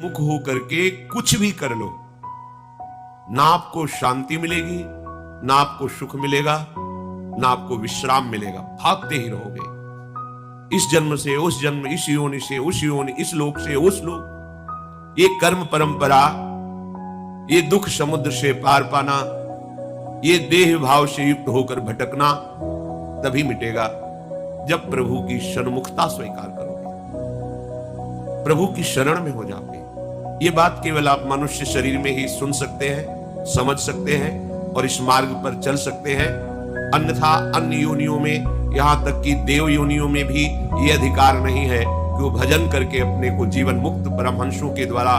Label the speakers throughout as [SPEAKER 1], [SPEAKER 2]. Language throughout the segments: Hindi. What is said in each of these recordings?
[SPEAKER 1] मुख हो करके कुछ भी कर लो, ना आपको शांति मिलेगी, ना आपको सुख मिलेगा, ना आपको विश्राम मिलेगा, भागते ही रहोगे। इस जन्म से उस जन्म, इस योनि से उस योनि, इस लोक से उस लोक। ये कर्म परंपरा, ये दुख समुद्र से पार पाना, ये देह भाव से युक्त होकर भटकना तभी मिटेगा जब प्रभु की सन्मुखता स्वीकार करोगे, प्रभु की शरण में हो जाओगे। ये बात केवल आप मनुष्य शरीर में ही सुन सकते हैं, समझ सकते हैं और इस मार्ग पर चल सकते हैं। अन्यथा अन्य योनियों में, यहां तक कि देव योनियों में भी ये अधिकार नहीं है कि वो भजन करके अपने को जीवन मुक्त परमहंसों के द्वारा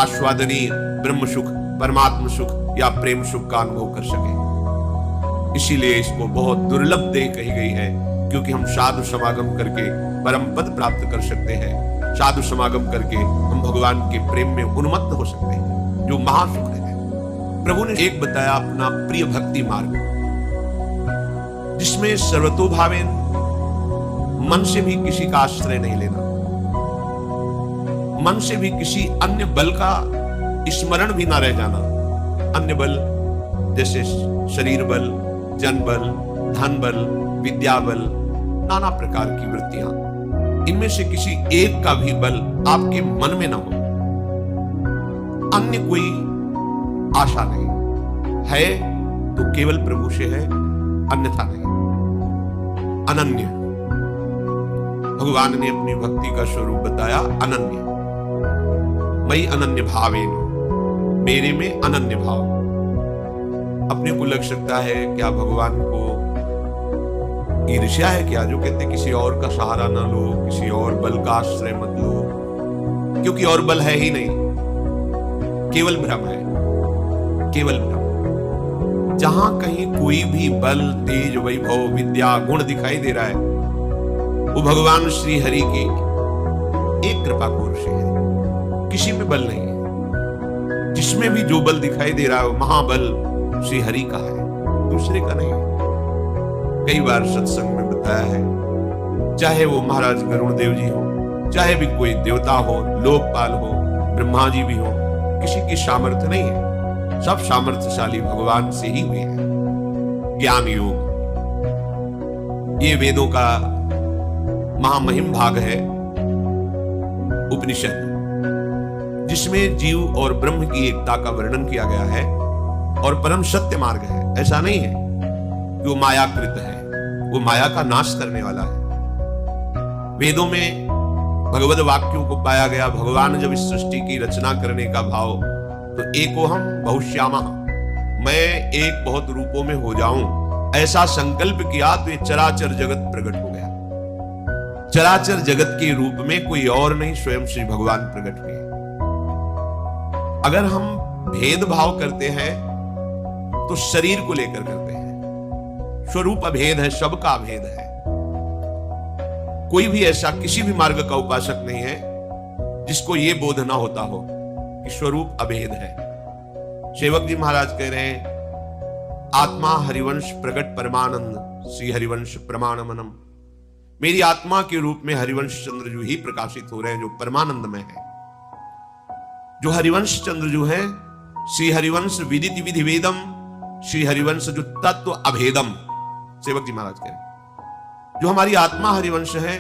[SPEAKER 1] आस्वादनीय ब्रह्म सुख, परमात्म सुख या प्रेम सुख का अनुभव कर सके। इसीलिए इसको बहुत दुर्लभ देह कही गई है, क्योंकि हम साधु समागम करके परम पद प्राप्त कर सकते हैं। साधु समागम करके हम भगवान के प्रेम में उन्मत्त हो सकते हैं, जो महासुख है। प्रभु ने एक बताया अपना प्रिय भक्ति मार्ग, जिसमें सर्वतोभावेन, मन से भी किसी का आश्रय नहीं लेना, मन से भी किसी अन्य बल का स्मरण भी ना रह जाना। अन्य बल जैसे शरीर बल, जन बल, धन बल, विद्या बल, नाना प्रकार की वृत्तियां, इनमें से किसी एक का भी बल आपके मन में ना हो। अन्य कोई आशा नहीं है तो केवल प्रभु से है, अन्यथा नहीं। अनन्य, भगवान ने अपनी भक्ति का स्वरूप बताया अनन्य। मई अनन्य भावेन, मेरे में अनन्य भाव। अपने को लग सकता है क्या भगवान को ईर्ष्या है क्या, जो कहते किसी और का सहारा ना लो, किसी और बल का आश्रय मत लो, क्योंकि और बल है ही नहीं, केवल भ्रम है, केवल भ्रम। जहां कहीं कोई भी बल, तेज, वैभव, विद्या, गुण दिखाई दे रहा है, वो भगवान श्री हरि की एक कृपा कोर से है, किसी में बल नहीं है। जिसमें भी जो बल दिखाई दे रहा है वो महाबल श्री हरि का है, दूसरे का नहीं है। कई बार सत्संग में बताया है, चाहे वो महाराज गरुण देव जी हो, चाहे भी कोई देवता हो, लोकपाल हो, ब्रह्मा जी भी हो, किसी की सामर्थ्य नहीं है, सब सामर्थ्यशाली भगवान से ही हुए हैं। ज्ञान योग, ये वेदों का महामहिम भाग है, उपनिषद, जिसमें जीव और ब्रह्म की एकता का वर्णन किया गया है और परम सत्य मार्ग है। ऐसा नहीं है कि वो मायाकृत है, वो माया का नाश करने वाला है। वेदों में भगवद वाक्यों को पाया गया। भगवान जब इस सृष्टि की रचना करने का भाव, तो एकोहम बहुश्यामः, मैं एक बहुत रूपों में हो जाऊं, ऐसा संकल्प किया तो ये चराचर जगत प्रकट हो गया। चराचर जगत के रूप में कोई और नहीं, स्वयं श्री भगवान प्रकट हुए। अगर हम भेदभाव करते हैं तो शरीर को लेकर करते हैं। स्वरूप अभेद है, सबका अभेद है। कोई भी ऐसा किसी भी मार्ग का उपासक नहीं है जिसको यह बोध ना होता हो कि स्वरूप अभेद है। सेवक जी महाराज कह रहे हैं, आत्मा हरिवंश प्रकट परमानंद, श्री हरिवंश प्रमाणमनम। मेरी आत्मा के रूप में हरिवंश चंद्रजू ही प्रकाशित हो रहे हैं, जो परमानंद में है। जो हरिवंश चंद्रजू है, श्री हरिवंश विदित विधि वेदम, श्री हरिवंश जो तत्व अभेदम। सेवक जी महाराज कह रहे हैं, जो हमारी आत्मा हरिवंश है,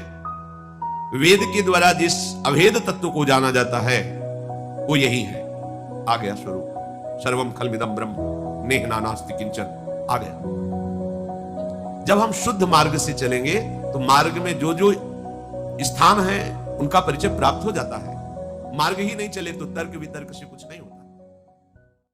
[SPEAKER 1] वेद के द्वारा जिस अभेद तत्व को जाना जाता है वो यही है। आ गया स्वरूप, सर्वम खलमिदं ब्रह्म नेह नानास्ति किंचन, आ गया। जब हम शुद्ध मार्ग से चलेंगे तो मार्ग में जो जो स्थान है उनका परिचय प्राप्त हो जाता है। मार्ग ही नहीं चले तो तर्क वितर्क से कुछ नहीं होता।